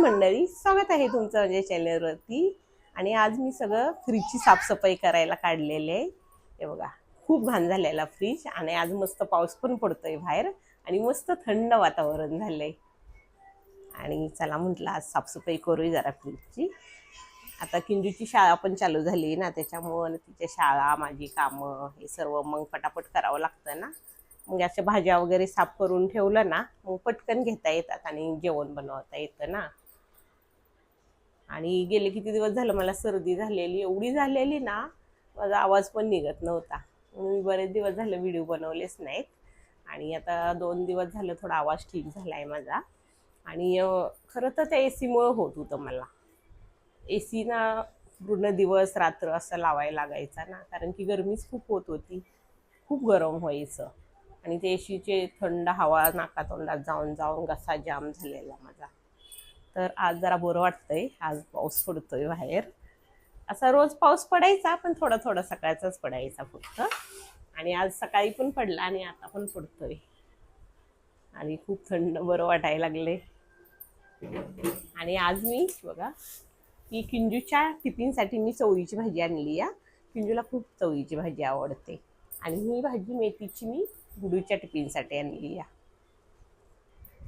मंडळी, स्वागत आहे तुमचं माझ्या चॅनलवरती. आणि आज मी सगळं फ्रीजची साफसफाई करायला काढलेले आहे. हे बघा, खूप घाण झालेला फ्रीज. आणि आज मस्त पाऊस पण पडतोय बाहेर आणि मस्त थंड वातावरण झालंय. आणि चला म्हटलं आज साफसफाई करूया जरा फ्रीजची. आता किंजूची शाळा पण चालू झाली ना, त्याच्यामुळं तिच्या शाळा, माझी कामं हे सर्व मग पटापट करावं लागतं ना. मग अशा भाज्या वगैरे साफ करून ठेवलं ना, मग पटकन घेता येतात आणि जेवण बनवता येतं ना. आणि गेले किती दिवस झालं मला सर्दी झालेली, एवढी झालेली ना, माझा आवाज पण निघत नव्हता. म्हणून मी बरेच दिवस झाले व्हिडिओ बनवलेच नाहीत. आणि आता 2 दिवस झालं थोडा आवाज ठीक झाला आहे माझा. आणि खरं तर त्या एसीमुळं होत होतं मला. एसी ना पूर्ण दिवस रात्र असं लावायला लागायचा ना, कारण की गरमीच खूप होत होती, खूप गरम व्हायचं. आणि ते एसीचे थंड हवा नाकातोंडात जाऊन जाऊन घसा जाम झालेला माझा. तर आज जरा बरं वाटतंय. आज पाऊस पडतोय बाहेर. असा रोज पाऊस पडायचा, पण थोडा थोडा सकाळचाच पडायचा फक्त. आणि आज सकाळी पण पडला आणि आता पण पडतोय. आणि खूप थंड बरं वाटायला लागले. आणि आज मी बघा, ही किंजूच्या टिफिनसाठी मी चवळीची भाजी आणली या. किंजूला खूप चवळीची भाजी आवडते. आणि ही भाजी मेथीची मी गुडूच्या टिफिनसाठी आणली या.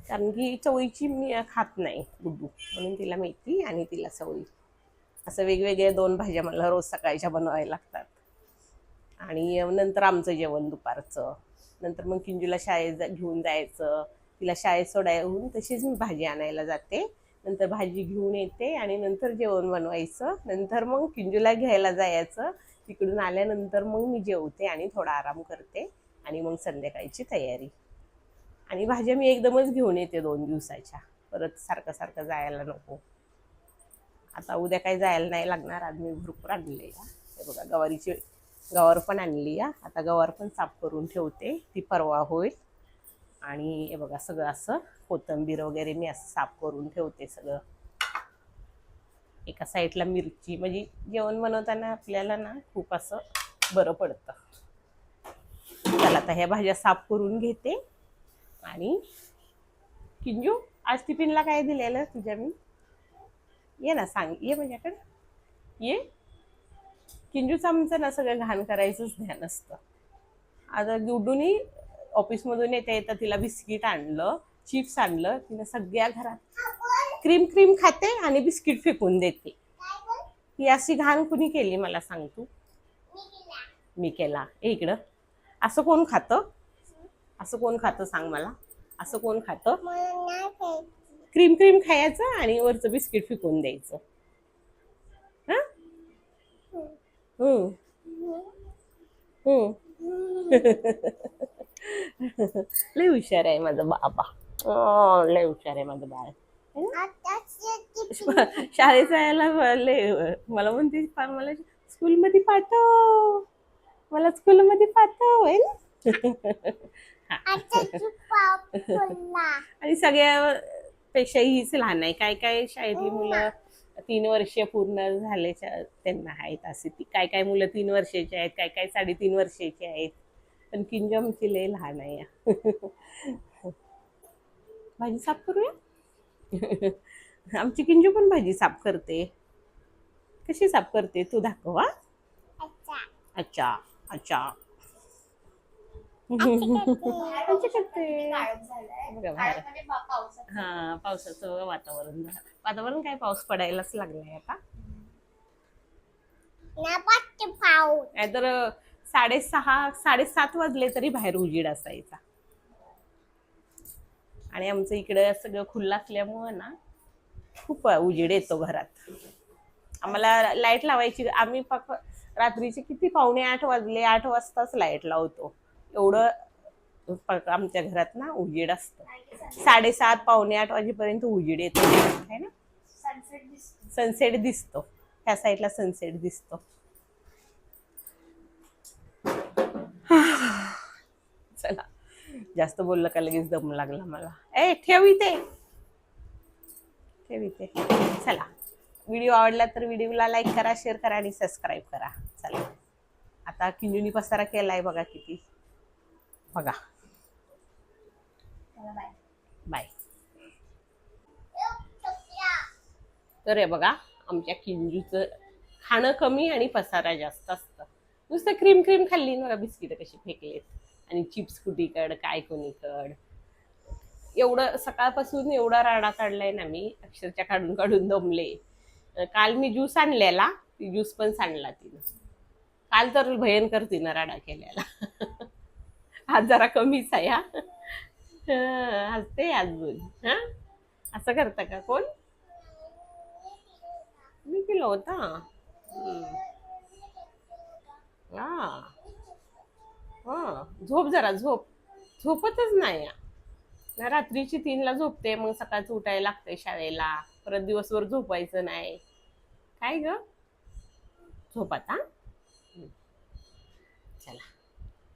कारण की चवळीची मी खात नाही गुड्डू, म्हणून तिला मेथी आणि तिला चवळी, असं वेगवेगळ्या 2 भाज्या मला रोज सकाळच्या बनवायला लागतात. आणि नंतर आमचं जेवण दुपारचं. नंतर मग किंजूला शाळेत घेऊन जायचं, तिला शाळेत सोडायहून तशीच मी भाजी आणायला जाते. नंतर भाजी घेऊन येते आणि नंतर जेवण बनवायचं. नंतर मग किंजूला घ्यायला जायचं. तिकडून आल्यानंतर मग मी जेवते आणि थोडा आराम करते. आणि मग संध्याकाळची तयारी. आणि भाज्या मी एकदमच घेऊन येते 2 दिवसाच्या, परत सारखं सारखं जायला नको. आता उद्या काही जायला नाही लागणार. आज मी भरपूर आणले या. हे बघा, गवार पण आणली या. आता गवार पण साफ करून ठेवते, ती परवा होईल. आणि हे बघा, सगळं असं कोथिंबीर वगैरे मी असं साफ करून ठेवते सगळं. एका साईडला मिरची, म्हणजे जेवण बनवताना आपल्याला ना खूप असं बरं पडतं. चला आता ह्या भाज्या साफ करून घेते. आणि किंजू, आज टिफिनला काय दिलेलं तुझ्या मी? ये ना, सांग, ये माझ्याकडे ये. किंजूचं आमचं ना सगळं घाण करायचंच ध्यान असतं. आता गुड्डूनी ऑफिसमधून येता येता तिला बिस्किट आणलं, चिप्स आणलं. तिने सगळ्या घरात क्रीम क्रीम खाते आणि बिस्किट फेकून देते. ही अशी घाण कुणी केली मला सांग तू? मी केला. इकडं असं कोण खातं? असं कोण खातं सांग मला? असं कोण खातं? क्रीम क्रीम खायचं आणि वरचं बिस्किट फेकून द्यायचं. हा, हम्म हम्म. लय हुशार आहे माझं बाबा. लय हुशार आहे माझं बाळ. शाळेत जायला लय मला म्हणते, मला स्कूलमध्ये पाठव, मला स्कूलमध्ये पाठव आहे ना. आणि सगळ्यापेक्षा हीच लहान आहे. काय काय शाळेतली मुलं 3 वर्ष पूर्ण झाल्याच्या त्यांना आहेत असे. ती काय काय मुलं 3 वर्षाची आहेत, काय काय 3.5 वर्षाची आहेत. पण किंजू आमची लय लहान आहे. भाजी साफ करूया. आमची किंजू पण भाजी साफ करते. कशी साफ करते तू दाखव. हा, अच्छा अच्छा. करते बघा बाहेर. हा, पावसाचं वातावरण काय, पाऊस पडायलाच लागलाय आता. नाहीतर 6:30-7:30 वाजले तरी बाहेर उजेड असायचा. आणि आमचं इकडे सगळं खुलं असल्यामुळं ना खूप उजेड येतो घरात. आम्हाला लाईट लावायची, आम्ही फक्त रात्रीचे किती 7:45 वाजले, 8 वाजताच लाईट लावतो. एवढं आमच्या घरात ना उजेड असतं. 7:30-7:45 वाजेपर्यंत उजेड येतो आहे ना. सनसेट दिसतो. ह्या साईडला सनसेट दिसतो. चला, जास्त बोललं का लगेच दम लागला मला. ठेव इथे. चला, व्हिडिओ आवडला तर व्हिडिओला लाईक करा, शेअर करा आणि सबस्क्राईब करा. चला, आता किंजूनी पसारा केलाय बघा किती. बघा, बाय. तर हे बघा, आमच्या किंजूचं खाणं कमी आणि पसारा जास्त असतं. नुसतं क्रीम क्रीम खाल्ली ना, बिस्किट कशी फेकलेत आणि चिप्स कुठीकड काय कोणीकड. एवढं सकाळपासून एवढा राडा काढलाय ना मी, अक्षरशः काढून काढून दमले. काल मी ज्यूस आणलेला, ती ज्यूस पण सांडला तिनं. काल तर भयंकर तिनं राडा केलेला. आज जरा कमीच आहे हा. हसते अजून. हा, असं करता का कोण? मी केलं होता. हम्म. हा. हा, झोप जरा झोप. झोपतच नाही या. ना रात्रीची 3ला झोपते, मग सकाळचं उठायला लागतंय शाळेला. परत दिवसभर झोपायचं नाही. काय ग? झोप आता. चला.